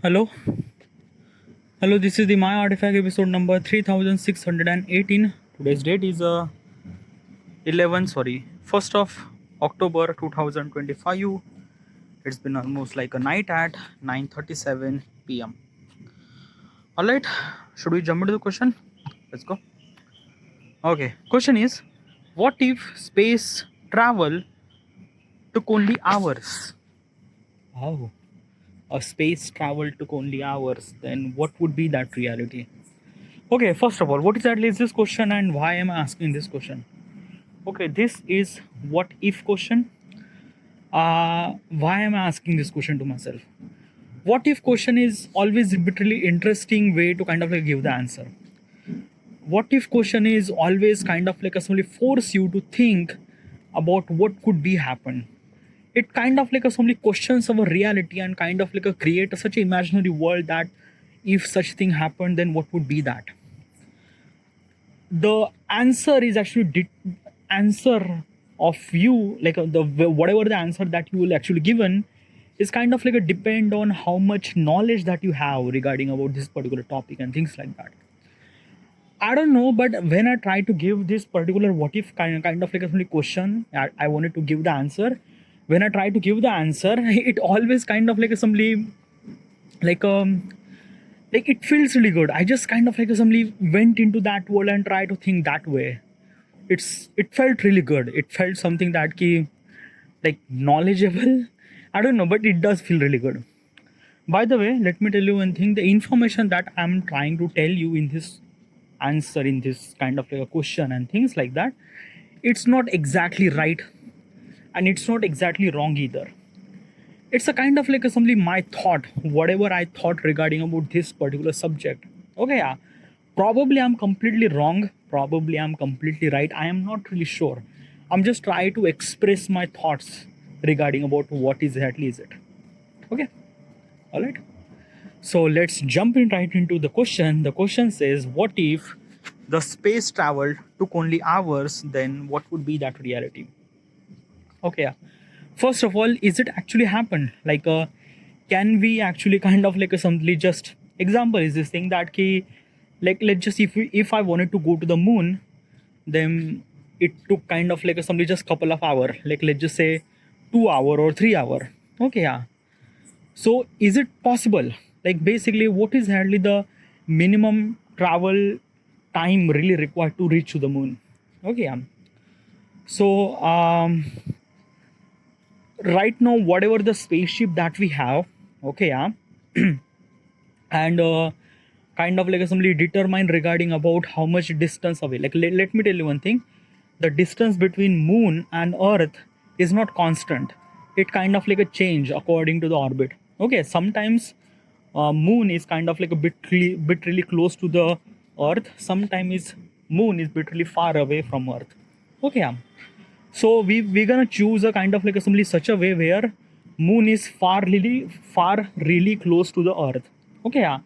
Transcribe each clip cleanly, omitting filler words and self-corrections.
Hello, hello. This is the My Artifact episode number 3618. Today's date is 1st of October 2025. It's been almost like a night at 9:37 p.m. All right, should we jump into the question? Let's go. Okay, question is, what if space travel took only hours? Oh, a space travel took only hours. Then what would be that reality? Okay, first of all, what exactly is this question and why am I asking this question? Okay, this is what if question. Why am I asking this question to myself? What if question is always a bit really interesting way to kind of like give the answer. What if question is always kind of like a simply force you to think about what could be happen. It kind of like a simply questions our reality and kind of like a create a, such an imaginary world that if such thing happened, then what would be that? The answer is actually answer of you like the whatever the answer that you will actually given is kind of like a depend on how much knowledge that you have regarding about this particular topic and things like that. I don't know, but when I try to give this particular what if kind of like a question, I wanted to give the answer. When I try to give the answer, it always kind of like a simply like like it feels really good. I just kind of like suddenly went into that world and tried to think that way. It felt really good. It felt something that ki like knowledgeable. I don't know, but it does feel really good. By the way, let me tell you one thing. The information that I'm trying to tell you in this answer, in this kind of like a question and things like that, it's not exactly right and it's not exactly wrong either. It's a kind of like a, simply my thought, whatever I thought regarding about this particular subject. Okay, yeah. Probably I'm completely wrong. Probably I'm completely right. I am not really sure. I'm just trying to express my thoughts regarding about what exactly is it. Okay, all right. So let's jump in right into the question. The question says, what if the space travel took only hours? Then what would be that reality? Okay, yeah. First of all, is it actually happened? Like, can we actually kind of like a simply just example is this thing that key, like let's just if I wanted to go to the moon, then it took kind of like a simply just couple of hour. Like let's just say 2 hour or 3 hour. Okay, yeah. So is it possible? Like basically, what is hardly the minimum travel time really required to reach to the moon? Okay, yeah. So right now whatever the spaceship that we have, okay, yeah, and kind of like assembly determine regarding about how much distance away, like let me tell you one thing. The distance between moon and earth is not constant. It kind of like a change according to the orbit. Okay, sometimes moon is kind of like a bit really close to the earth, sometimes is moon is bit really far away from earth. Okay, yeah. So we're gonna choose a kind of like assembly such a way where moon is far really close to the earth. Okay, yeah.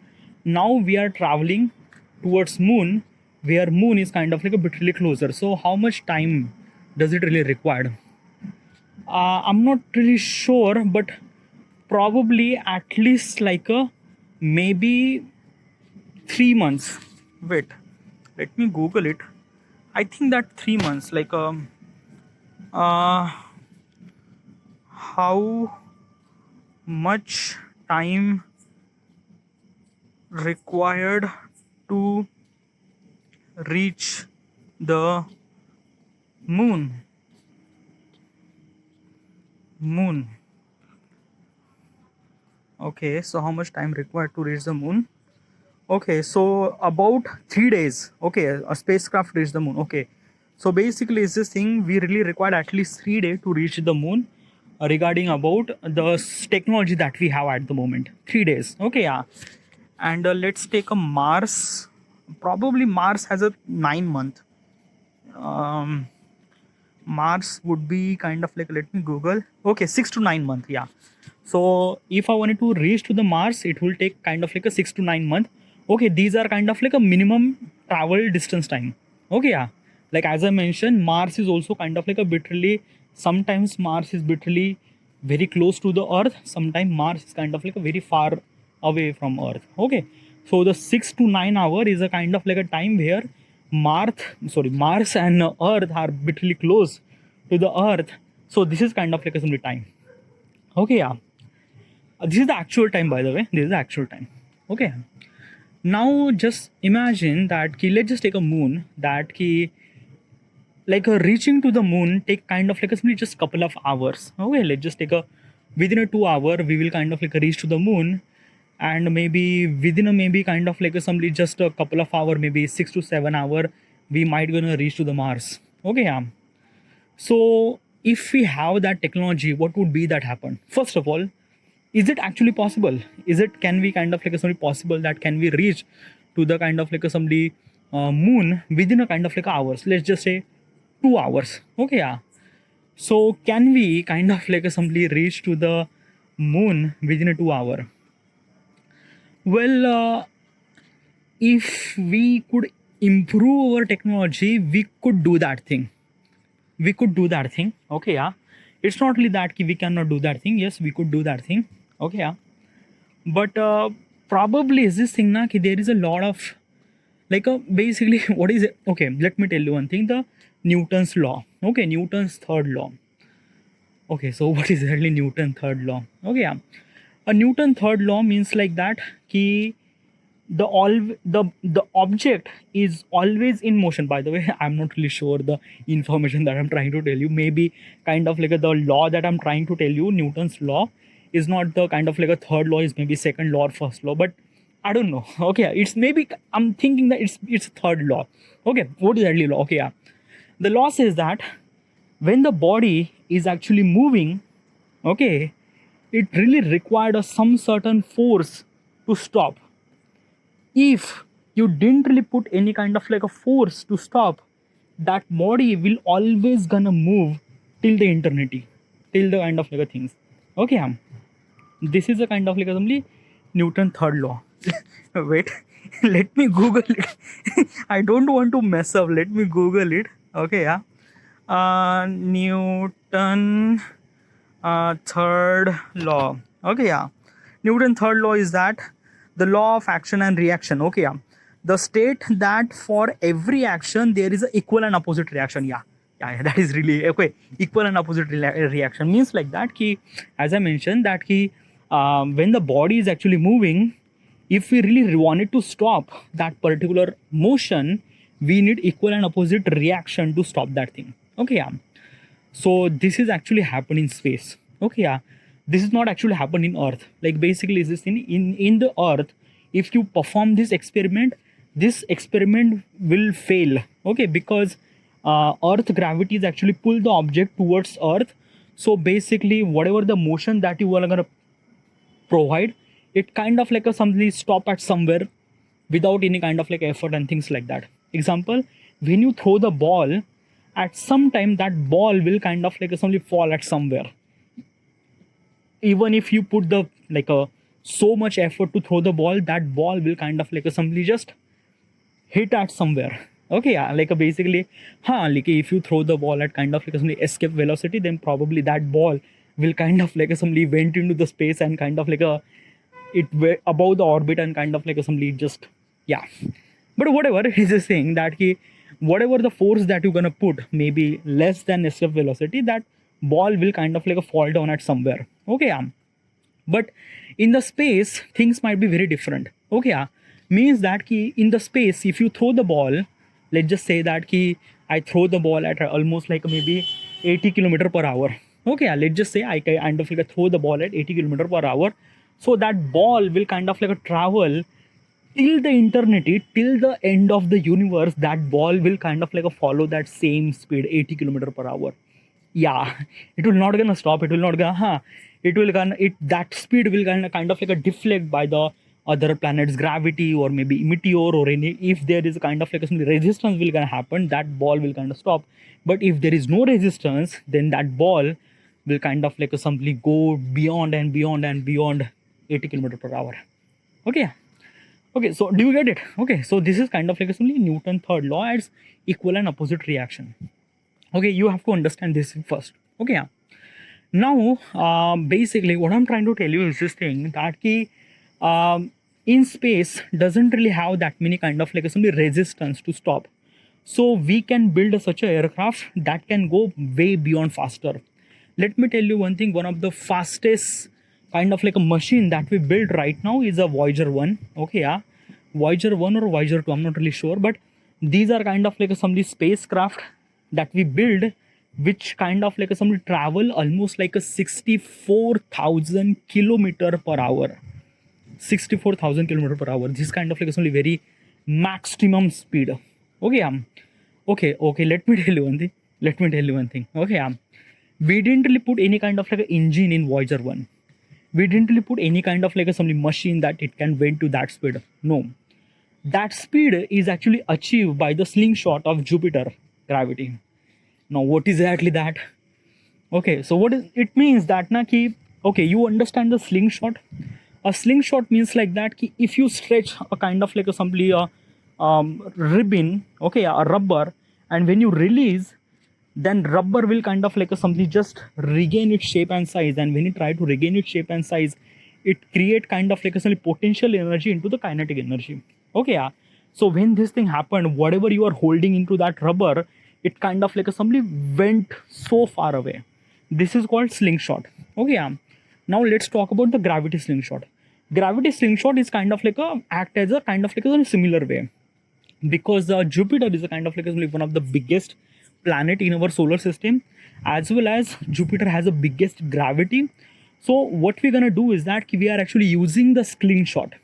Now we are traveling towards moon where moon is kind of like a bit really closer. So how much time does it really require? I'm not really sure, but probably at least like a maybe 3 months. Wait, let me Google it. I think that 3 months, like uh how much time required to reach the moon. Okay, so how much time required to reach the moon? Okay, so about 3 days. Okay, a spacecraft reached the moon. Okay, so basically is this thing we really required at least 3 days to reach the moon, regarding about the technology that we have at the moment. 3 days. Okay, yeah. And let's take a Mars. Probably Mars has a 9 month. um, Mars would be kind of like, let me Google. Okay, 6 to 9 month. Yeah. So if I wanted to reach to the Mars, it will take kind of like a 6 to 9 month. Okay, these are kind of like a minimum travel distance time. Okay, yeah. Like as I mentioned, Mars is also kind of like a bit really. Sometimes Mars is bit really very close to the Earth. Sometimes Mars is kind of like a very far away from Earth. Okay, so the 6 to 9 hour is a kind of like a time where Mars and Earth are literally close to the Earth. So this is kind of like a similar time. Okay, yeah. This is the actual time, by the way. This is the actual time. Okay. Now just imagine that let's just take a moon that reaching to the moon take kind of like a simply just couple of hours. Okay, let's just take a within a 2 hour we will kind of like reach to the moon, and maybe within a maybe kind of like a simply just a couple of hour, maybe 6 to 7 hour, we might gonna reach to the Mars. Okay, yeah. So if we have that technology, what would be that happen? First of all, is it actually possible? Can we kind of like somebody possible that can we reach to the kind of like somebody moon within a kind of like hours? Let's just say 2 hours. Okay, yeah. So can we kind of like somebody reach to the moon within a 2 hour? Well, if we could improve our technology, we could do that thing. Okay, yeah. It's not really that we cannot do that thing. Yes, we could do that thing. Okay, yeah. But probably is this thing na ki there is a lot of basically what is it? Okay, let me tell you one thing. The Newton's law. Okay, Newton's third law. Okay, so what is really Newton's third law? Okay, yeah. A Newton third law means like that ki the object is always in motion. By the way, I'm not really sure the information that I'm trying to tell you. Maybe kind of like the law that I'm trying to tell you, Newton's law, is not the kind of like a third law, is maybe second law or first law, but I don't know. Okay, it's maybe I'm thinking that it's third law. Okay, what is actually law? Okay, yeah. The law says that when the body is actually moving, okay, it really required some certain force to stop. If you didn't really put any kind of like a force to stop, that body will always gonna move till the eternity, till the kind of like a things. Okay, this is a kind of like assembly Newton third law. Wait, let me Google it. I don't want to mess up. Let me Google it. Okay, yeah. Newton third law. Okay, yeah. Newton third law is that the law of action and reaction. Okay, yeah. The state that for every action there is an equal and opposite reaction. Yeah, that is really okay. Equal and opposite reaction means like that ki, as I mentioned that ki when the body is actually moving, if we really wanted to stop that particular motion, we need equal and opposite reaction to stop that thing. Okay, yeah. So this is actually happen in space. Okay, yeah. This is not actually happen in Earth. Like basically is this in the Earth, if you perform this experiment will fail. Okay, because Earth gravity is actually pull the object towards Earth. So basically whatever the motion that you are gonna provide, it kind of like a something stop at somewhere without any kind of like effort and things like that. Example, when you throw the ball, at some time that ball will kind of like something fall at somewhere. Even if you put the like a so much effort to throw the ball, that ball will kind of like simply just hit at somewhere. Okay, yeah, like basically, like if you throw the ball at kind of like some escape velocity, then probably that ball will kind of like somebody went into the space and kind of like it above the orbit and kind of like somebody just But whatever is just saying that whatever the force that you're gonna put, maybe less than escape velocity, that ball will kind of like fall down at somewhere. Okay, but in the space things might be very different. Okay, means that in the space, if you throw the ball, let's just say that I throw the ball at almost like maybe 80 km per hour. Okay, let's just say I kind of like throw the ball at 80 km per hour. So that ball will kind of like travel till the eternity, till the end of the universe. That ball will kind of like follow that same speed, 80 km per hour. Yeah, it will not gonna stop. It will not gonna it will gonna that speed will kind of like a deflect by the other planet's gravity, or maybe meteor, or any, if there is a kind of like a resistance will gonna happen, that ball will kind of stop. But if there is no resistance, then that ball will kind of like simply go beyond and beyond and beyond 80 km per hour. Okay, so do you get it? Okay, so this is kind of like simply Newton third law as equal and opposite reaction. Okay, you have to understand this first. Okay, now basically what I'm trying to tell you is this thing that in space doesn't really have that many kind of like some resistance to stop. So we can build such a aircraft that can go way beyond faster. Let me tell you one thing, one of the fastest kind of like a machine that we build right now is a Voyager 1. Okay, yeah. Voyager 1 or Voyager 2, I'm not really sure, but these are kind of like some of the spacecraft that we build, which kind of like some travel almost like a 64,000 kilometer per hour. 64,000 kilometer per hour. This kind of like some very maximum speed. Okay, okay. Let me tell you one thing. Okay, we didn't really put any kind of like an engine in Voyager 1. We didn't really put any kind of like a some machine that it can went to that speed. No, that speed is actually achieved by the slingshot of Jupiter gravity. Now, what is exactly that? Okay, so what is it means that na ki, okay, you understand the slingshot. A slingshot means like that ki if you stretch a kind of like a simply a ribbon, okay, a rubber, and when you release, then rubber will kind of like a something just regain its shape and size, and when you try to regain its shape and size, it create kind of like a some potential energy into the kinetic energy. Okay, yeah. So when this thing happened, whatever you are holding into that rubber, it kind of like a something went so far away. This is called slingshot. Okay, yeah. Now let's talk about the gravity slingshot. Gravity slingshot is kind of like a act as a kind of like a similar way, because Jupiter is a kind of like one of the biggest planet in our solar system, as well as Jupiter has the biggest gravity. So what we're gonna do is that we are actually using the slingshot.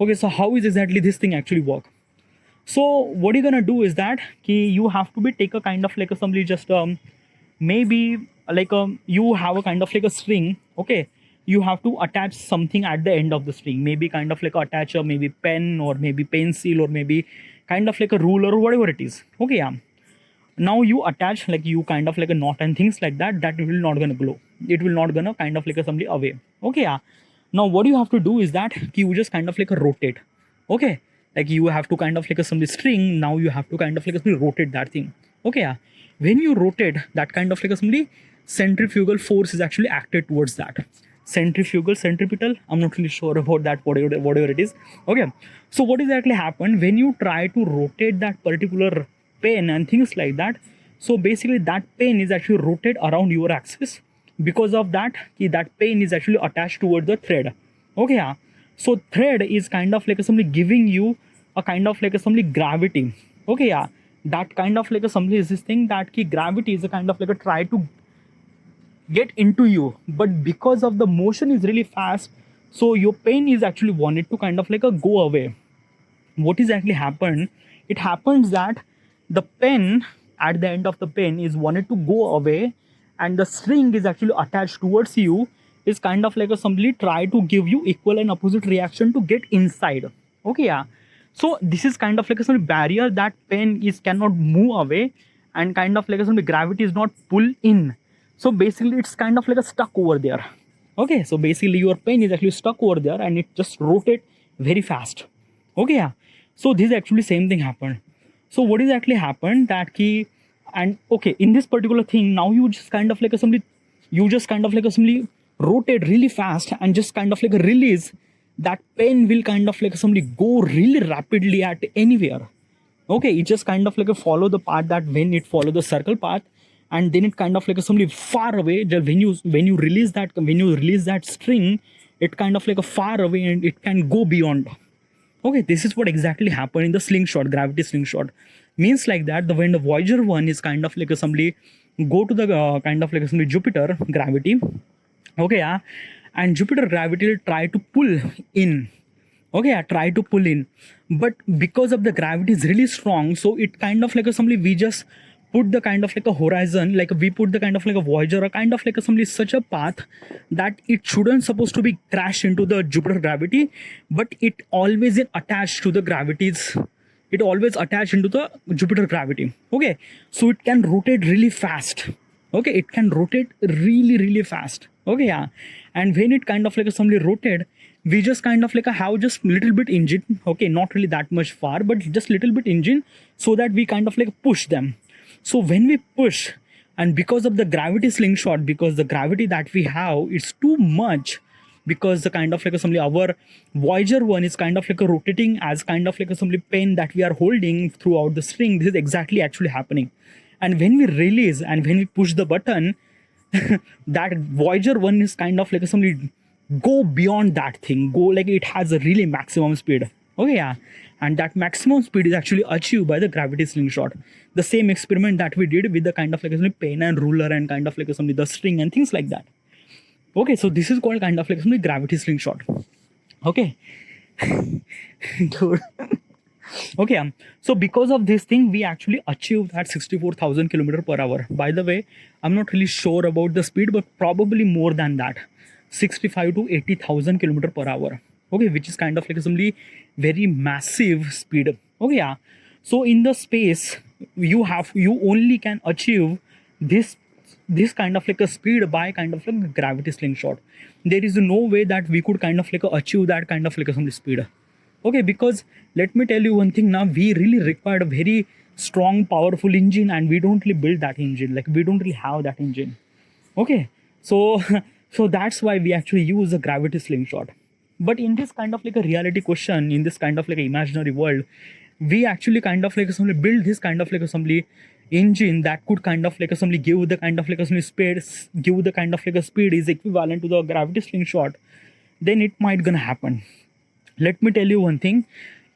Okay, so how is exactly this thing actually work? So what you're gonna do is that you have to be take a kind of like a somebody just maybe like you have a kind of like a string. Okay, you have to attach something at the end of the string, maybe kind of like attach a maybe pen or maybe pencil or maybe kind of like a ruler or whatever it is. Okay, yeah. Now you attach like you kind of like a knot and things like that, that will not gonna glow, it will not gonna kind of like a somebody away. Okay, yeah. Now what you have to do is that you just kind of like a rotate. Okay, like you have to kind of like a somebody string, now you have to kind of like a rotate that thing. Okay, yeah. When you rotate that kind of like a somebody, centrifugal force is actually acted towards that. Centripetal, I'm not really sure about that, whatever it is. Okay, so what exactly happened when you try to rotate that particular pen and things like that? So basically that pen is actually rotate around your axis. Because of that, that pen is actually attached towards the thread. Okay, yeah. So thread is kind of like somebody giving you a kind of like somebody gravity. Okay, yeah. That kind of like somebody is this thing that gravity is a kind of like a try to get into you, but because of the motion is really fast, so your pen is actually wanted to kind of like a go away. What is actually happened? It happens that the pen at the end of the pen is wanted to go away, and the string is actually attached towards you, is kind of like a somebody try to give you equal and opposite reaction to get inside. Okay, yeah. So this is kind of like a some barrier that pen is cannot move away, and kind of like a some gravity is not pull in. So basically it's kind of like a stuck over there. Okay, so basically your pen is actually stuck over there and it just rotate very fast. Okay, yeah. So this actually same thing happened. So what is actually happened that and okay, in this particular thing, now you just kind of like a somebody, you just kind of like a somebody rotate really fast and just kind of like a release, that pen will kind of like somebody go really rapidly at anywhere. Okay, it just kind of like a follow the path, that when it follow the circle path, and then it kind of like somebody far away, when you release that string, it kind of like a far away and it can go beyond. Okay, this is what exactly happened in the slingshot, gravity slingshot. Means like that when the Voyager 1 is kind of like somebody go to the kind of like somebody Jupiter gravity. Okay, yeah. And Jupiter gravity will try to pull in. Okay, I try to pull in, but because of the gravity is really strong, so it kind of like somebody we just put the kind of like a horizon, like we put the kind of like a Voyager or kind of like somebody such a path that it shouldn't supposed to be crashed into the Jupiter gravity, but it always is attached to the gravities. It always attached into the Jupiter gravity. Okay, so it can rotate really fast. Okay, it can rotate really fast. Okay, yeah. And when it kind of like somebody rotate, we just kind of like have just little bit engine. Okay, not really that much far, but just little bit engine, so that we kind of like push them. So when we push, and because of the gravity slingshot, because the gravity that we have is too much, because the kind of like assembly our Voyager 1 is kind of like a rotating as kind of like assembly pen that we are holding throughout the string. This is exactly actually happening. And when we release and when we push the button, that Voyager 1 is kind of like assembly go beyond that thing, go like it has a really maximum speed. Okay, yeah. And that maximum speed is actually achieved by the gravity slingshot. The same experiment that we did with the kind of like assembly pen and ruler and kind of like assembly the string and things like that. Okay, so this is called kind of like assembly gravity slingshot. Okay. Dude. Okay, so because of this thing, we actually achieved that 64,000 kilometer per hour. By the way, I'm not really sure about the speed, but probably more than that, 65 to 80,000 kilometer per hour. Okay, which is kind of like simply very massive speed. Okay, yeah. So in the space, you only can achieve this kind of like a speed by kind of like a gravity slingshot. There is no way that we could kind of like achieve that kind of like some speed. Okay, because let me tell you one thing now, we really required a very strong, powerful engine, and we don't really build that engine. Like we don't really have that engine. Okay, so so that's why we actually use a gravity slingshot. But in this kind of like a reality question, in this kind of like a imaginary world, we actually kind of like assembly build this kind of like assembly engine that could kind of like assembly give the kind of like assembly speed, give the kind of like a speed is equivalent to the gravity slingshot. Then it might gonna happen. Let me tell you one thing.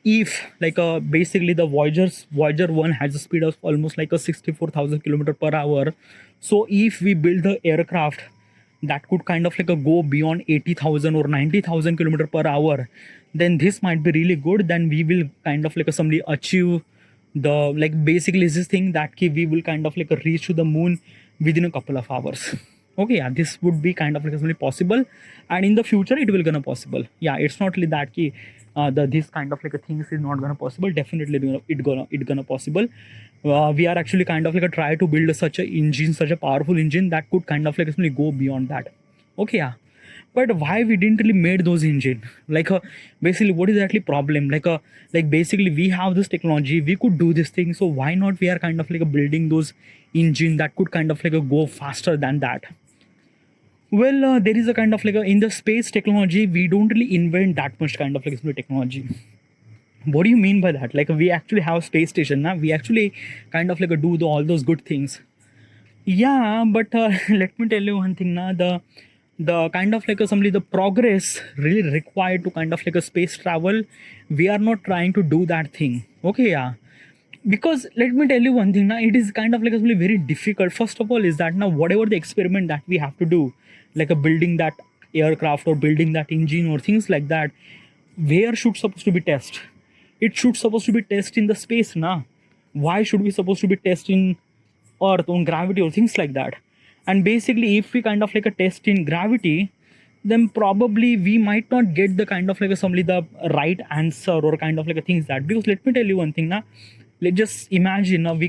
If like basically the Voyager 1 has a speed of almost like a 64,000 kilometer per hour. So if we build the aircraft that could kind of like go beyond 80,000 or 90,000 kilometer per hour, then this might be really good. Then we will kind of like somebody achieve the like basically this thing that we will kind of like reach to the moon within a couple of hours. Okay, yeah, this would be kind of like something possible, and in the future it will gonna possible. Yeah, it's not really that this kind of like a things is not gonna possible. Definitely it gonna possible. We are actually kind of like try to build such a engine, such a powerful engine that could kind of like simply go beyond that. Okay, yeah. But why we didn't really made those engine? Like basically what is actually problem? Like basically we have this technology, we could do this thing. So why not we are kind of like building those engine that could kind of like go faster than that? Well, there is a kind of like in the space technology, we don't really invent that much kind of like technology. What do you mean by that? Like we actually have space station now. We actually kind of like do all those good things. Yeah, but let me tell you one thing now. The kind of like assembly, the progress really required to kind of like a space travel, we are not trying to do that thing. Okay, yeah. Because let me tell you one thing now, it is kind of like really very difficult. First of all is that now whatever the experiment that we have to do, like a building that aircraft or building that engine or things like that, where should supposed to be test? It should supposed to be test in the space now. Why should we supposed to be testing earth on gravity or things like that? And basically if we kind of like a test in gravity, then probably we might not get the kind of like assembly the right answer or kind of like a things that. Because let me tell you one thing now, let's just imagine now we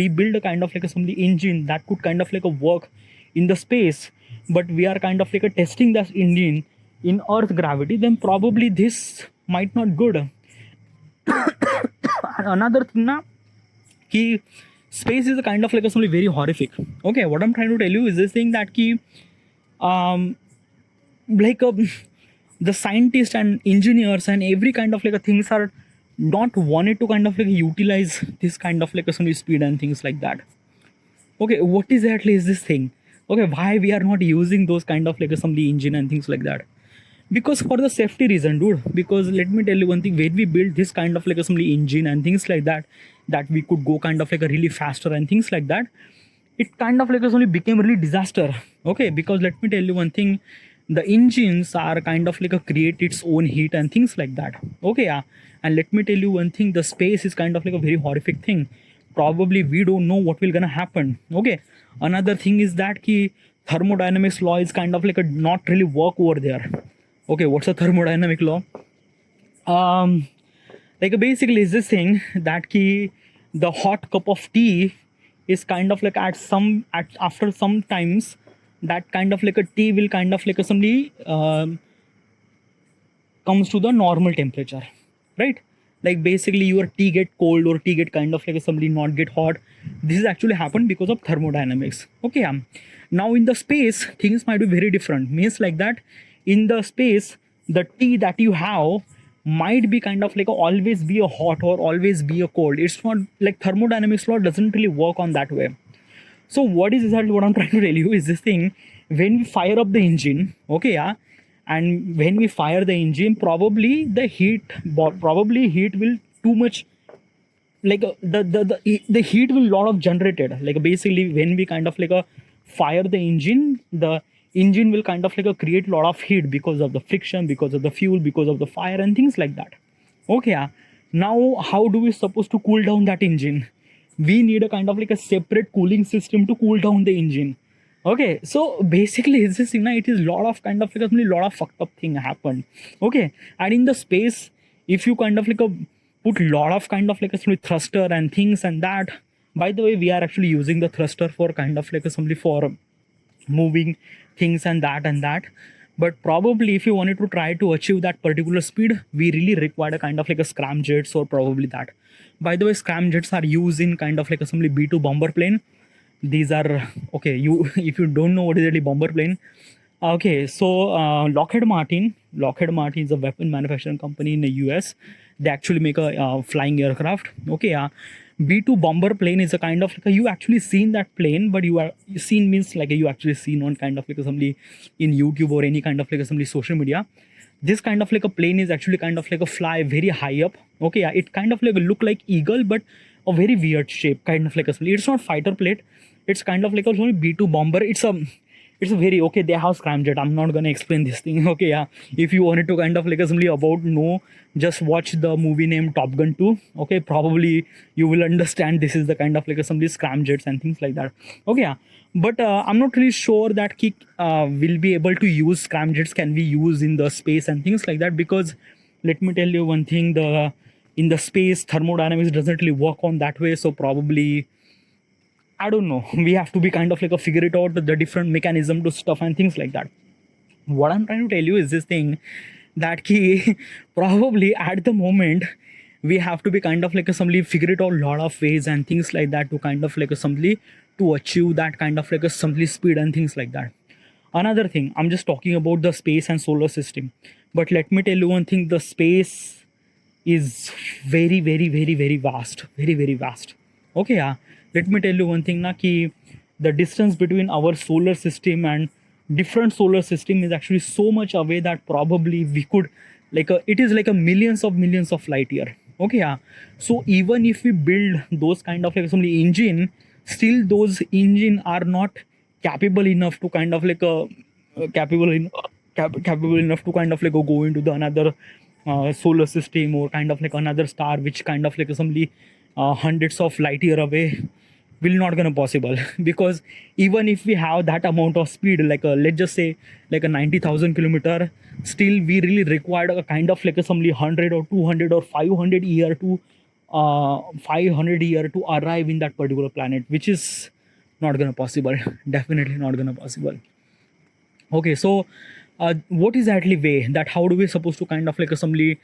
build a kind of like assembly engine that could kind of like a work in the space, but we are kind of like a testing that engine in earth gravity, then probably this might not good. Another thing now, space is a kind of like a something very horrific. Okay, what I'm trying to tell you is this thing that like the scientists and engineers and every kind of like a things are not wanted to kind of like utilize this kind of like a some speed and things like that. Okay, what exactly is this thing? Okay, why we are not using those kind of like a some engine and things like that? Because for the safety reason, dude. Because let me tell you one thing, when we build this kind of like assembly engine and things like that, that we could go kind of like a really faster and things like that, it kind of like only became really disaster. Okay, because let me tell you one thing, the engines are kind of like a create its own heat and things like that. Okay, yeah. And let me tell you one thing, the space is kind of like a very horrific thing. Probably we don't know what will gonna happen. Okay, another thing is that thermodynamics law is kind of like a not really work over there. Okay, what's a thermodynamic law? Like basically is this thing that the hot cup of tea is kind of like after some times that kind of like a tea will kind of like a somebody comes to the normal temperature, right? Like basically your tea get cold or tea get kind of like somebody not get hot. This is actually happened because of thermodynamics. Okay, now in the space things might be very different. Means like that in the space, the tea that you have might be kind of like always be a hot or always be a cold. It's not like thermodynamics law doesn't really work on that way. So what is exactly what I'm trying to tell you is this thing: when we fire up the engine, okay, yeah, and when we fire the engine, probably the heat, probably heat will too much, like the heat will lot of generated. Like basically, when we kind of like fire the engine will kind of like create a lot of heat because of the friction, because of the fuel, because of the fire and things like that. Okay, yeah. Now how do we supposed to cool down that engine? We need a kind of like a separate cooling system to cool down the engine. Okay, so basically it's this thing, it is lot of kind of like a lot of fucked up thing happened. Okay, and in the space, if you kind of like put lot of kind of like a thruster and things and that. By the way, we are actually using the thruster for kind of like assembly for moving things and that and that. But probably if you wanted to try to achieve that particular speed, we really require a kind of like a scramjets or probably that. By the way, scramjets are used in kind of like assembly B2 bomber plane. These are okay, you if you don't know what is really bomber plane. Okay, so Lockheed Martin is a weapon manufacturing company in the US. They actually make a flying aircraft. Okay, B2 bomber plane is a kind of like you actually seen that plane, but you seen means like you actually seen on kind of like somebody in YouTube or any kind of like somebody social media. This kind of like a plane is actually kind of like a fly very high up. Okay, yeah, it kind of like look like eagle, but a very weird shape, kind of like a. It's not fighter plane. It's kind of like a B2 bomber. It's a very okay. They have scramjet. I'm not gonna explain this thing. Okay, yeah. If you wanted to kind of like somebody about no, just watch the movie named Top Gun 2. Okay, probably you will understand this is the kind of like somebody scramjets and things like that. Okay, yeah. But I'm not really sure that Kick will be able to use scramjets can be used in the space and things like that, because let me tell you one thing: the in the space thermodynamics doesn't really work on that way. So probably I don't know. We have to be kind of like a figure it out the different mechanism to stuff and things like that. What I'm trying to tell you is this thing that key probably at the moment we have to be kind of like a somebody figure it out a lot of ways and things like that to kind of like a somebody to achieve that kind of like a somebody speed and things like that. Another thing, I'm just talking about the space and solar system, but let me tell you one thing: the space is very very very very vast, very very vast. Okay, yeah. Let me tell you one thing, na ki the distance between our solar system and different solar system is actually so much away that probably we could like it is like a millions of light year. Okay, yeah. So even if we build those kind of like some engine, still those engine are not capable enough to kind of like capable enough to kind of like go into the another solar system or kind of like another star which kind of like somebody hundreds of light year away. Will not gonna possible because even if we have that amount of speed, like let's just say like a 90,000 kilometer, still we really required a kind of like a somebody 100 or 200 or 500 year to 500 year to arrive in that particular planet, which is not gonna possible. Definitely not gonna possible. Okay, so what is actually way that how do we supposed to kind of like somebody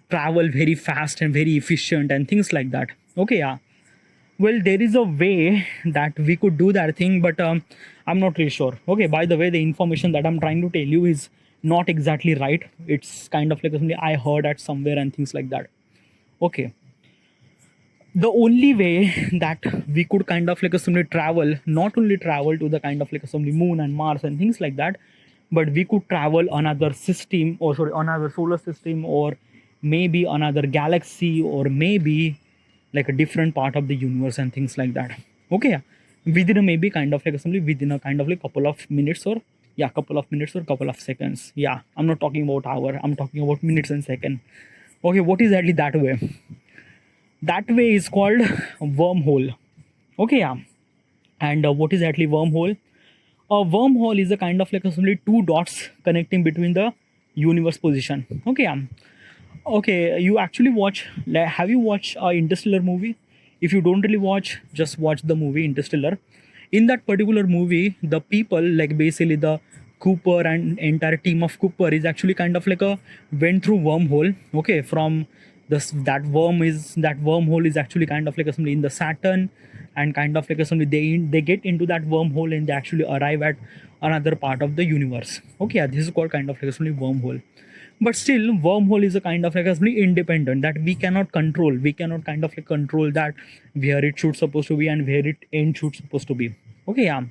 travel very fast and very efficient and things like that? Okay, yeah. Well, there is a way that we could do that thing, but I'm not really sure. Okay, by the way, the information that I'm trying to tell you is not exactly right. It's kind of like something I heard at somewhere and things like that. Okay. The only way that we could kind of like somebody travel, not only travel to the kind of like somebody moon and Mars and things like that, but we could travel another system or sorry, another solar system or maybe another galaxy or maybe like a different part of the universe and things like that. Okay, within a maybe kind of like assembly within a kind of like couple of minutes or yeah, couple of minutes or couple of seconds. Yeah, I'm not talking about hour, I'm talking about minutes and second. Okay, what is actually that way? That way is called wormhole. Okay, yeah. And what is actually wormhole? A wormhole is a kind of like assembly two dots connecting between the universe position. Okay, yeah. Okay, you actually watch, like, have you watched a Interstellar movie? If you don't really watch, just watch the movie Interstellar. In that particular movie, the people, like basically the Cooper and entire team of Cooper is actually kind of like a went through wormhole. Okay, from this that wormhole is actually kind of like a something in the Saturn, and kind of like a something they get into that wormhole and they actually arrive at another part of the universe. Okay, yeah, this is called kind of like a wormhole. But still, wormhole is a kind of like a independent that we cannot control. We cannot kind of like control that where it should supposed to be and where it end should supposed to be. Okay, yeah.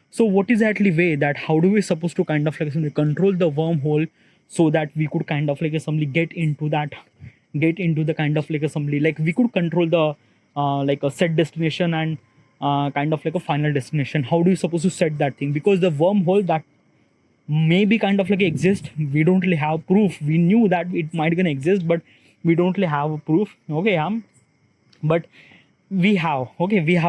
So what is actually way that how do we supposed to kind of like control the wormhole so that we could kind of like assembly get into the kind of like assembly, like we could control the like a set destination and kind of like a final destination. How do you supposed to set that thing? Because the wormhole that maybe kind of like exist, we don't really have proof. We knew that it might gonna exist, but we don't really have a proof. Okay, yeah. But we have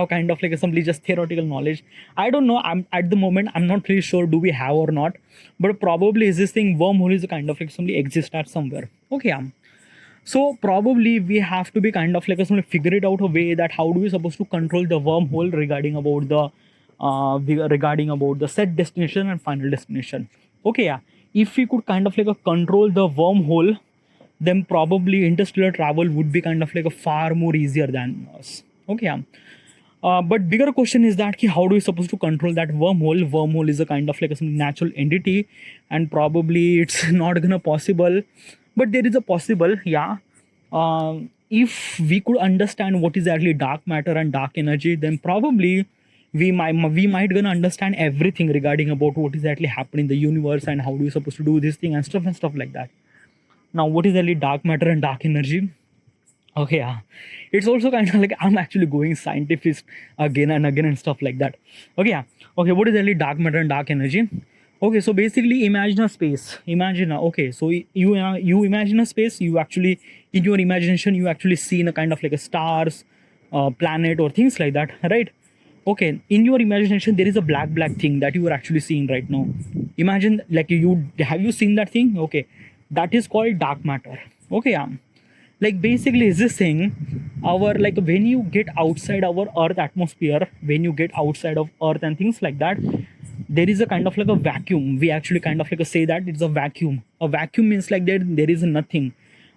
kind of like simply just theoretical knowledge. I don't know, I'm at the moment I'm not really sure do we have or not, but probably is this thing wormhole is a kind of like simply exist at somewhere. Okay, yeah. So probably we have to be kind of like a figure it out a way that how do we supposed to control the wormhole regarding about the set destination and final destination. Okay, yeah. If we could kind of like a control the wormhole, then probably interstellar travel would be kind of like a far more easier than us. Okay, yeah. But bigger question is that how do we supposed to control that wormhole? Wormhole is a kind of like a natural entity, and probably it's not gonna possible. But there is a possible, yeah. If we could understand what is actually dark matter and dark energy, then probably we might gonna understand everything regarding about what is actually happening in the universe and how do we supposed to do this thing and stuff like that. Now, what is actually dark matter and dark energy? Okay, yeah. It's also kind of like I'm actually going scientific again and again and stuff like that. Okay, yeah. Okay, what is actually dark matter and dark energy? Okay, so basically imagine a space. Okay, so you imagine a space, you actually, in your imagination, you actually see in a kind of like a stars, planet or things like that, right? Okay, in your imagination, there is a black thing that you are actually seeing right now. Imagine like you have you seen that thing? Okay, that is called dark matter. Okay, yeah. Like basically is this thing, our like when you get outside our earth atmosphere, when you get outside of earth and things like that, there is a kind of like a vacuum. We actually kind of like say that it's a vacuum. A vacuum means like there is nothing,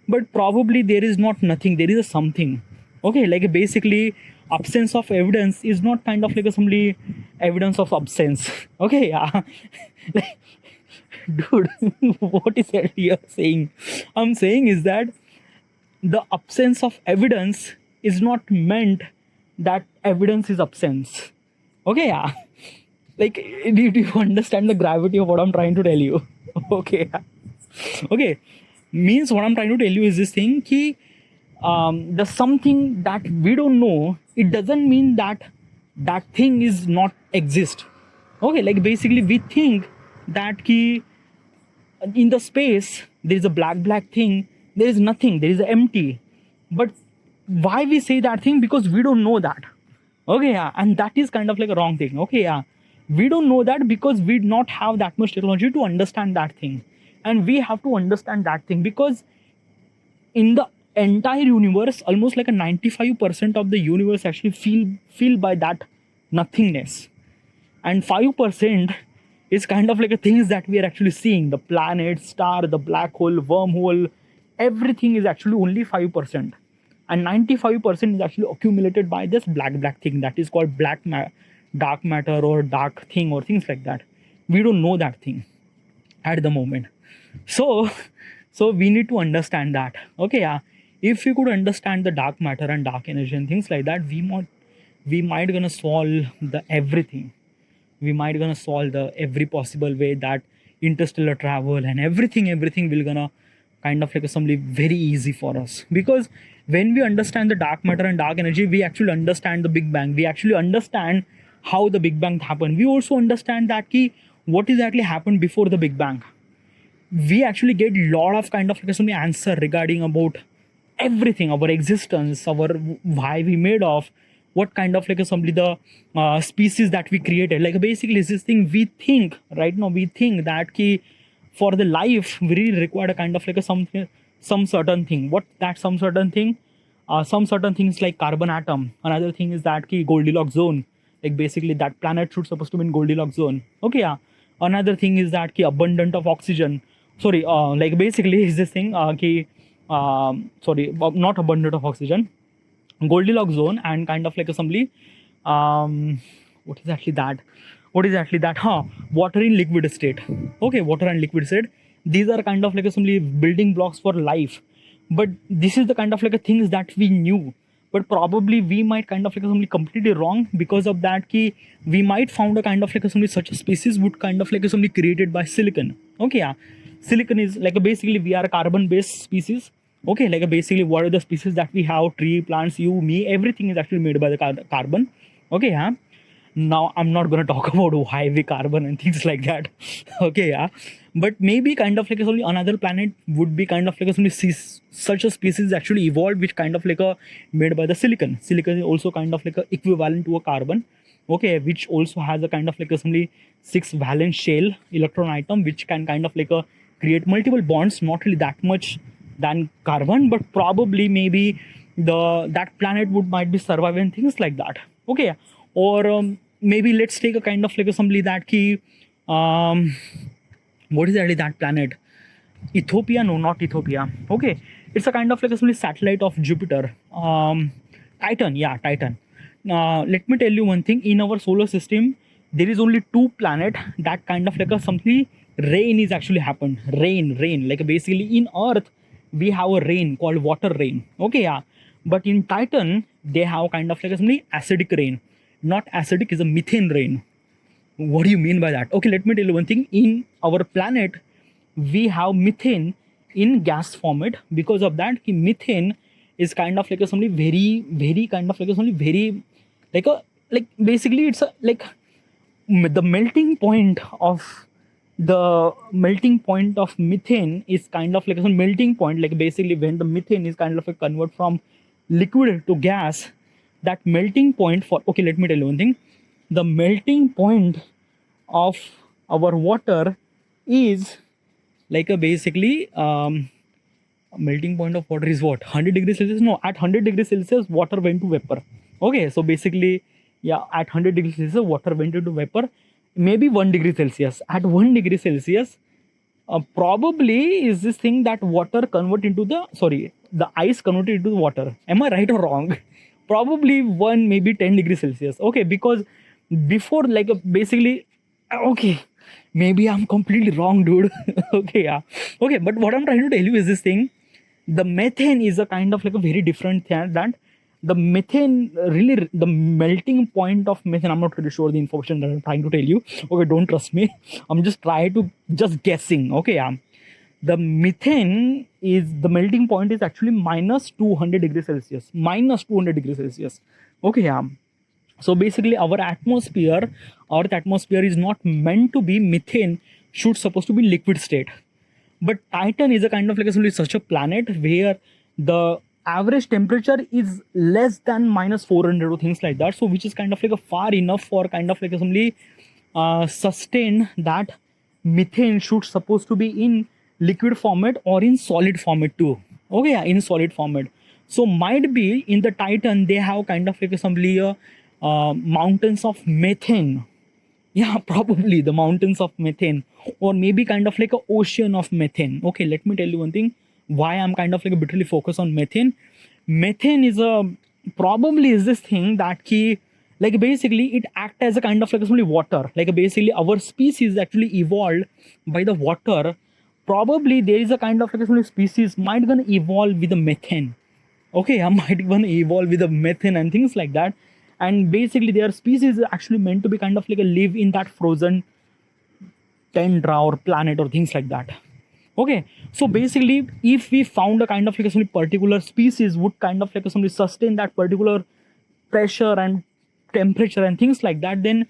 but probably there is not nothing, there is a something. Okay, like basically absence of evidence is not kind of like a simply evidence of absence. Okay, yeah. Like, dude, what is that you're saying? I'm saying is that the absence of evidence is not meant that evidence is absence. Okay, yeah. Like, do you understand the gravity of what I'm trying to tell you? Okay, yeah. Okay, means what I'm trying to tell you is this thing ki the something that we don't know, it doesn't mean that that thing is not exist. Okay, like basically we think that ki in the space there is a black thing, there is nothing, there is empty. But why we say that thing? Because we don't know that. Okay, yeah. And that is kind of like a wrong thing. Okay, yeah. We don't know that because we do not have that much technology to understand that thing. And we have to understand that thing because in the entire universe, almost like a 95% of the universe actually feel by that nothingness. And 5% is kind of like a things that we are actually seeing. The planet, star, the black hole, wormhole, everything is actually only 5%. And 95% is actually accumulated by this black thing that is called dark matter or dark thing or things like that. We don't know that thing at the moment. So we need to understand that. Okay, yeah. If we could understand the dark matter and dark energy and things like that, we might gonna solve the everything. We might gonna solve the every possible way that interstellar travel and everything will gonna kind of like something very easy for us. Because when we understand the dark matter and dark energy, we actually understand the Big Bang. We actually understand how the Big Bang happened. We also understand that key what is actually happened before the Big Bang. We actually get lot of kind of like some answer regarding about everything, our existence, our why we made of, what kind of like assembly the species that we created. Like basically this thing we think right now, we think that key for the life we really require a kind of like a some certain thing. What that some certain thing? Some certain things like carbon atom. Another thing is that key Goldilocks zone. Like basically that planet should supposed to be in Goldilocks zone. Okay, yeah. Another thing is that key abundant of oxygen. Sorry, like basically is this thing not abundant of oxygen, Goldilocks zone, and kind of like assembly what is actually that what is actually that? Water in liquid state. Okay, water and liquid state. These are kind of like simply building blocks for life. But this is the kind of like a things that we knew. But probably we might kind of like something completely wrong because of that. Ki we might found a kind of like something such a species would kind of like something created by silicon. Okay, yeah. Silicon is like basically we are a carbon-based species. Okay, like basically what are the species that we have? Tree, plants, you, me, everything is actually made by the carbon. Okay, yeah. Now I'm not gonna talk about why we carbon and things like that. Okay, yeah. But maybe kind of like only another planet would be kind of like only such a species actually evolved which kind of like a made by the silicon. Silicon is also kind of like a equivalent to a carbon. Okay, which also has a kind of like a only 6 valence shell electron atom which can kind of like a create multiple bonds, not really that much than carbon, but probably maybe that planet would might be surviving things like that. Okay, or maybe let's take a kind of like assembly that key. What is actually that planet? Ethiopia? No, not Ethiopia. Okay, it's a kind of like a satellite of Jupiter. Titan, yeah, Titan. Let me tell you one thing. In our solar system, there is only 2 planets that kind of like a something rain is actually happened. Rain. Like basically in Earth, we have a rain called water rain. Okay, yeah. But in Titan, they have kind of like a something acidic rain. Not acidic, is a methane rain. What do you mean by that? Okay, let me tell you one thing. In our planet, we have methane in gas format. Because of that, methane is kind of like a something very kind of like a something very like basically it's a like the melting point of methane is kind of like a melting point, like basically when the methane is kind of like convert from liquid to gas, that melting point for, okay, let me tell you one thing. The melting point of our water is like a basically melting point of water is what, 100 degrees Celsius? No, at 100 degrees Celsius water went to vapor. Okay, so basically, yeah, at 100 degrees Celsius water went into vapor. Maybe 1 degree Celsius. At 1 degree Celsius, probably is this thing that water convert into the ice converted into the water. Am I right or wrong? Probably 1, maybe 10 degrees Celsius. Okay, because before like basically, okay, maybe I'm completely wrong, dude. Okay, yeah. Okay, but what I'm trying to tell you is this thing. The methane is a kind of like a very different thing. That the methane, really, the melting point of methane, I'm not really sure the information that I'm trying to tell you. Okay, don't trust me. I'm just trying to just guessing. Okay, yeah. The methane is, the melting point is actually minus 200 degrees Celsius. Minus 200 degrees Celsius. Okay, yeah. So basically our atmosphere, Earth atmosphere is not meant to be methane, should supposed to be liquid state. But Titan is a kind of like such a planet where the average temperature is less than minus 400 or things like that. So which is kind of like a far enough for kind of like assembly sustain that methane should supposed to be in liquid format or in solid format too. Okay, yeah, in solid format. So might be in the Titan they have kind of like assembly mountains of methane. Yeah, probably the mountains of methane, or maybe kind of like a ocean of methane. Okay, let me tell you one thing. Why I'm kind of like a bit really focused on methane. Methane is a probably is this thing that key, like basically it act as a kind of like only water. Like basically our species actually evolved by the water. Probably there is a kind of like only species might gonna evolve with the methane. Okay, I might gonna evolve with the methane and things like that. And basically their species is actually meant to be kind of like a live in that frozen tundra or planet or things like that. Okay, so basically if we found a kind of like a particular species would kind of like a sustain that particular pressure and temperature and things like that, then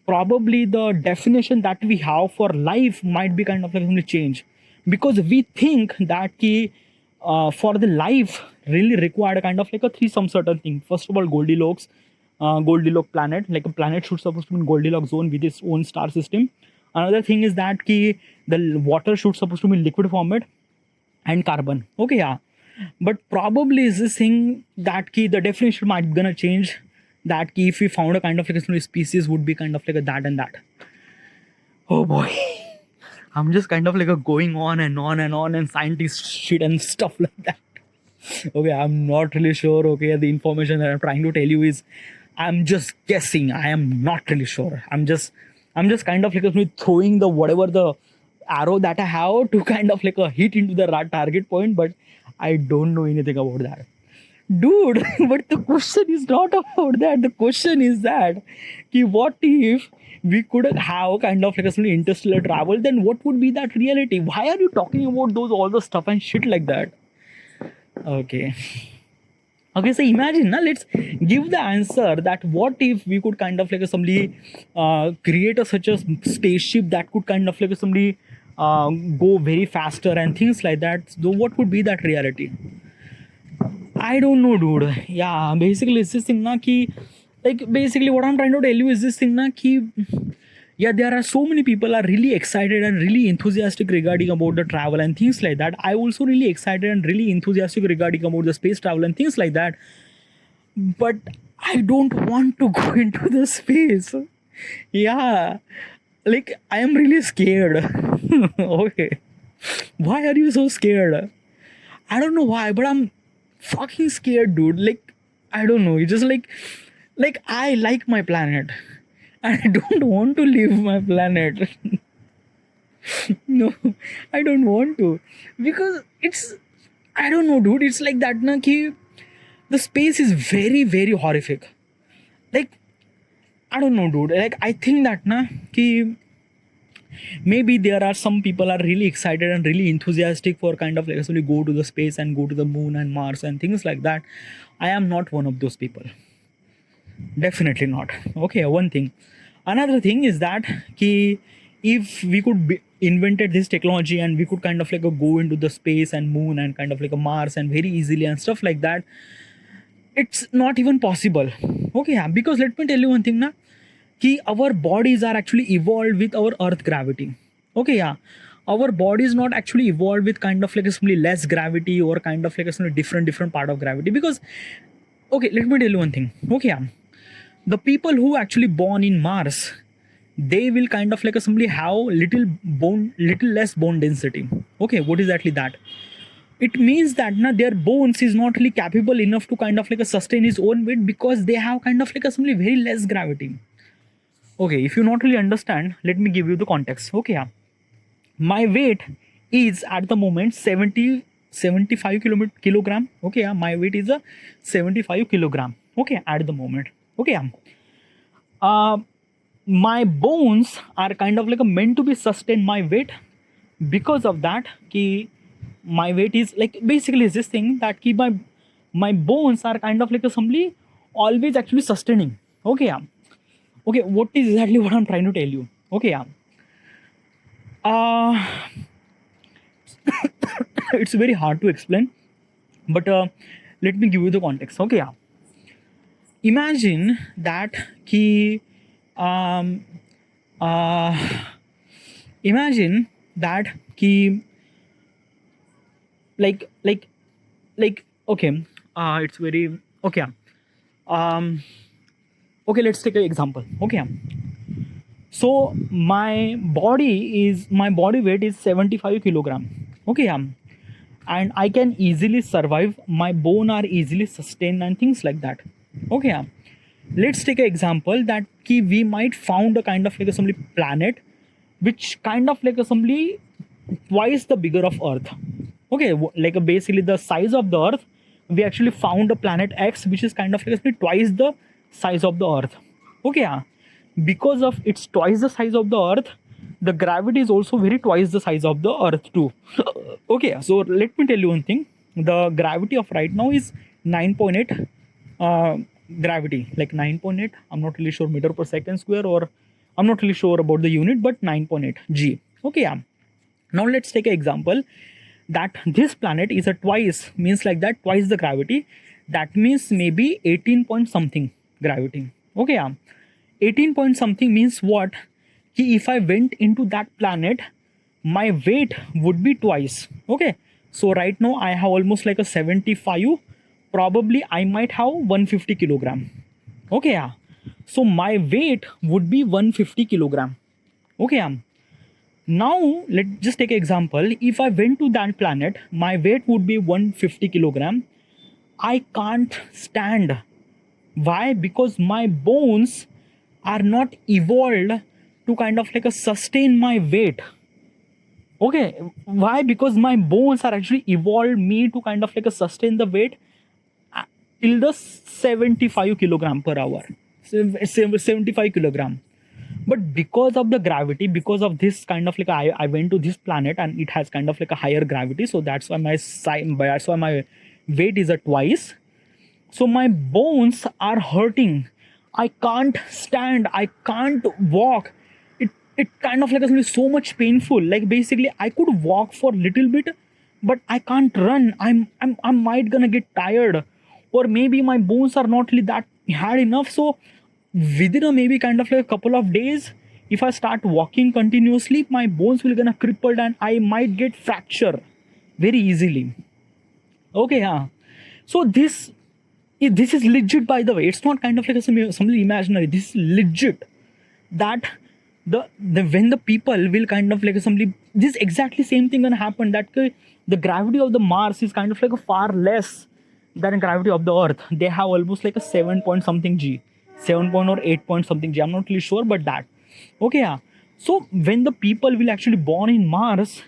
probably the definition that we have for life might be kind of like change. Because we think that for the life really required a kind of like a three some certain thing. First of all, Goldilocks planet, like a planet should supposed to be in Goldilocks zone with its own star system. Another thing is that the water should supposed to be in liquid format, and carbon. Okay, yeah. But probably is this thing that the definition might gonna change. That if we found a kind of like a species would be kind of like a that and that. Oh boy. I'm just kind of like a going on and on and on and scientist shit and stuff like that. Okay, I'm not really sure. Okay, the information that I'm trying to tell you is I'm just guessing. I am not really sure. I'm just I'm just kind of like throwing the whatever the arrow that I have to kind of like a hit into the target point, but I don't know anything about that. Dude, but the question is not about that. The question is that what if we could have kind of like a interstellar travel, then what would be that reality? Why are you talking about those all the stuff and shit like that? Okay. Okay, so imagine now, let's give the answer that what if we could kind of like somebody create such a spaceship that could kind of like somebody go very faster and things like that. So what would be that reality? I don't know, dude. Yeah, basically it's this thing na ki, like basically what I'm trying to tell you is this thing na ki, yeah, there are so many people are really excited and really enthusiastic regarding about the travel and things like that. I also really excited and really enthusiastic regarding about the space travel and things like that. But I don't want to go into the space. Yeah, like I am really scared. Okay, why are you so scared? I don't know why, but I'm fucking scared, dude. Like, I don't know. It's just like I like my planet, and I don't want to leave my planet. No, I don't want to, because it's, I don't know, dude. It's like that, na ki the space is very very horrific. Like, I don't know, dude. Like, I think that na ki maybe there are some people are really excited and really enthusiastic for kind of like actually go to the space and go to the moon and Mars and things like that. I am not one of those people, definitely not. Okay, one thing. Another thing is that ki if we could invented this technology and we could kind of like go into the space and moon and kind of like a Mars and very easily and stuff like that, it's not even possible. Okay, yeah, because let me tell you one thing na, कि our bodies are actually evolved with our earth gravity. Okay, yeah, our body is not actually evolved with kind of like a simply less gravity or kind of like a simply different part of gravity. Because, okay, let me tell you one thing. Okay, yeah, the people who actually born in Mars, they will kind of like a simply have little less bone density. Okay, what is exactly that? It means that na, their bones is not really capable enough to kind of like a sustain its own weight, because they have kind of like a simply very less gravity. Okay, if you not really understand, let me give you the context. Okay, yeah, my weight is at the moment 75 kilogram. Okay, yeah, my weight is a 75 kilogram. Okay, at the moment. Okay, yeah. My bones are kind of like a meant to be sustain my weight. Because of that, ki my weight is like basically is this thing that ki my bones are kind of like a simply always actually sustaining. Okay, yeah. Okay, what is exactly what I'm trying to tell you? Okay, yeah. Uh, it's very hard to explain, but let me give you the context. Okay, yeah. Imagine that ki, um, uh, imagine that ki, like okay, it's very okay. Okay, let's take an example. Okay, so my body weight is 75 kilogram. Okay, and I can easily survive. My bone are easily sustained and things like that. Okay, let's take an example that we might found a kind of like a some planet which kind of like a assembly twice the bigger of Earth. Okay, like basically the size of the Earth, we actually found a planet X which is kind of like twice the size of the Earth. Okay, because of it's twice the size of the Earth, the gravity is also very twice the size of the Earth too. Okay, so let me tell you one thing. The gravity of right now is 9.8 gravity, like 9.8. I'm not really sure meter per second square, or I'm not really sure about the unit, but 9.8 G. Okay, now let's take an example that this planet is a twice, means like that twice the gravity. That means maybe 18 point something gravity. Okay, 18 point something means what? Ki if I went into that planet, my weight would be twice. Okay, so right now I have almost like a 75. Probably I might have 150 kilogram. Okay, so my weight would be 150 kilogram. Okay, now let's just take an example. If I went to that planet, my weight would be 150 kilogram. I can't stand. Why? Because my bones are not evolved to kind of like a sustain my weight. Okay, why? Because my bones are actually evolved me to kind of like a sustain the weight uh, till the 75 kilogram per hour, 75 kilogram. But because of the gravity, because of this kind of like I went to this planet and it has kind of like a higher gravity, so that's why that's why my weight is at twice. So my bones are hurting. I can't stand, I can't walk. It kind of like is so much painful. Like basically I could walk for little bit, but I can't run. I might gonna get tired, or maybe my bones are not really that hard enough. So within a maybe kind of like a couple of days, if I start walking continuously, my bones will gonna crippled and I might get fracture very easily. Okay, yeah. So this is legit, by the way. It's not kind of like something imaginary. This is legit. That the when the people will kind of like somebody, this exactly same thing gonna happen. That the gravity of the Mars is kind of like a far less than the gravity of the Earth. They have almost like a 7 point something G, 7 point or 8 point something G. I'm not really sure, but that. Okay, yeah. So when the people will actually born in Mars,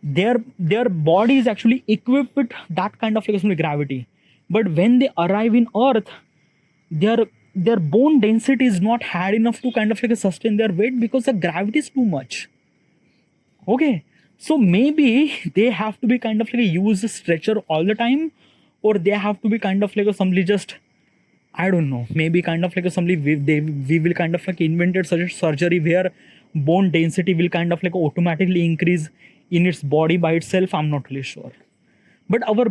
their body is actually equipped with that kind of like gravity. But when they arrive in Earth, their bone density is not hard enough to kind of like sustain their weight because the gravity is too much. Okay, so maybe they have to be kind of like use a stretcher all the time, or they have to be kind of like somebody just, I don't know, maybe kind of like somebody we will kind of like invented such a surgery where bone density will kind of like automatically increase in its body by itself. I'm not really sure. But our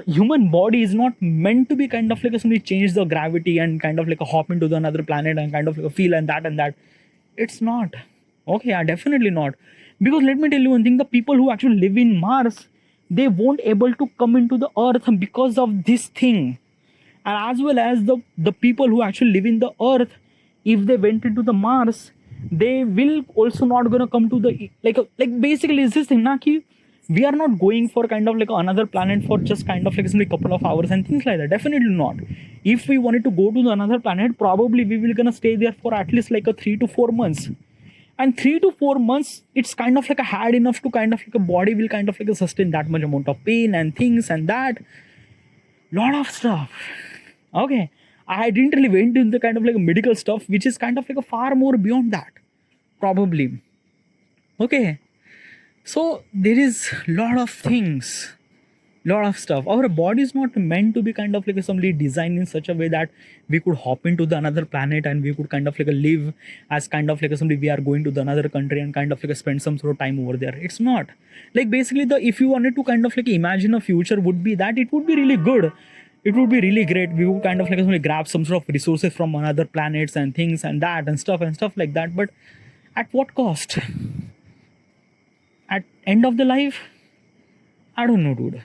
human body is not meant to be kind of like somebody change the gravity and kind of like a hop into the another planet and kind of like a feel and that. It's not. Okay, yeah, definitely not. Because let me tell you one thing, the people who actually live in Mars, they won't able to come into the Earth because of this thing. And as well as the people who actually live in the Earth, if they went into the Mars, they will also not gonna come to the like basically is this thing na ki we are not going for kind of like another planet for just kind of like a couple of hours and things like that. Definitely not. If we wanted to go to the another planet, probably we will gonna stay there for at least like a 3 to 4 months. And 3 to 4 months, it's kind of like a hard enough to kind of like a body will kind of like sustain that much amount of pain and things and that. Lot of stuff. Okay. I didn't really went into the kind of like a medical stuff, which is kind of like a far more beyond that. Probably. Okay. So there is lot of things, lot of stuff. Our body is not meant to be kind of like somebody designed in such a way that we could hop into the another planet and we could kind of like live as kind of like somebody we are going to the another country and kind of like spend some sort of time over there. It's not. Like basically if you wanted to kind of like imagine a future would be that it would be really good. It would be really great. We would kind of like grab some sort of resources from another planets and things and that and stuff like that. But at what cost? At end of the life, I don't know, dude.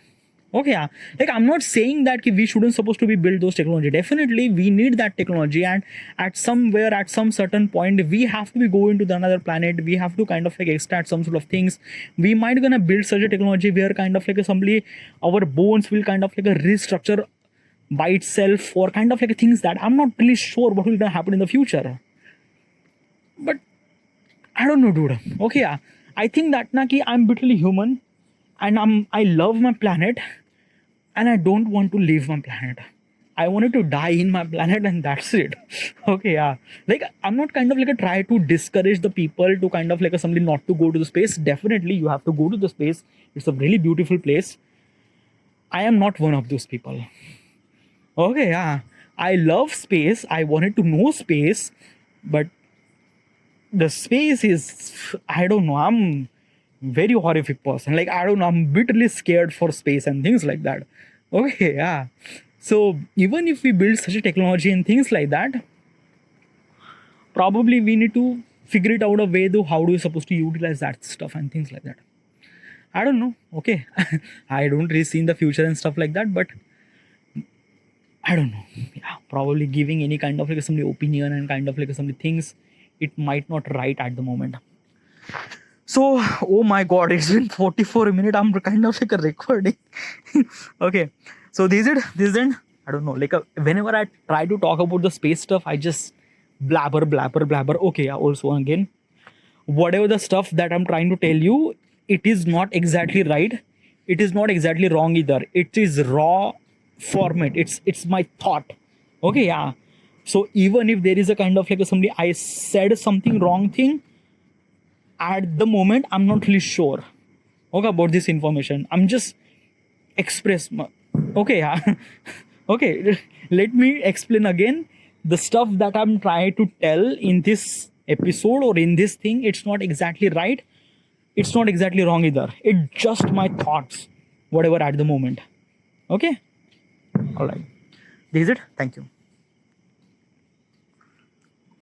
Okay, yeah. Like I'm not saying that we shouldn't supposed to be build those technology. Definitely we need that technology, and at somewhere at some certain point we have to be going to the another planet. We have to kind of like extract some sort of things. We might gonna build such a technology where kind of like somebody our bones will kind of like a restructure by itself, or kind of like things that I'm not really sure what will gonna happen in the future. But I don't know, dude. Okay, yeah. I think that I'm literally human, and I love my planet, and I don't want to leave my planet. I wanted to die in my planet, and that's it. Okay, yeah. Like I'm not kind of like a try to discourage the people to kind of like somebody not to go to the space. Definitely, you have to go to the space. It's a really beautiful place. I am not one of those people. Okay, yeah. I love space. I wanted to know space, but the space is, I don't know, I'm very horrific person. Like I don't know, I'm bitterly scared for space and things like that. Okay, yeah. So even if we build such a technology and things like that, probably we need to figure it out a way though how do you supposed to utilize that stuff and things like that. I don't know. Okay. I don't really see in the future and stuff like that, but I don't know. Yeah, probably giving any kind of like some opinion and kind of like some things, it might not right at the moment. So, oh my god, it's been 44 minutes. I'm kind of like a recording. Okay. So this is it. I don't know. Like whenever I try to talk about the space stuff, I just blabber. Okay, yeah, also again, whatever the stuff that I'm trying to tell you, it is not exactly right. It is not exactly wrong either. It is raw format. It's my thought. Okay, yeah. So even if there is a kind of like somebody I said something wrong thing at the moment, I'm not really sure. Okay, about this information. I'm just express. Okay, yeah. Okay, let me explain again the stuff that I'm trying to tell in this episode or in this thing. It's not exactly right, it's not exactly wrong either. It's just my thoughts, whatever at the moment. Okay, all right, this is it. Thank you.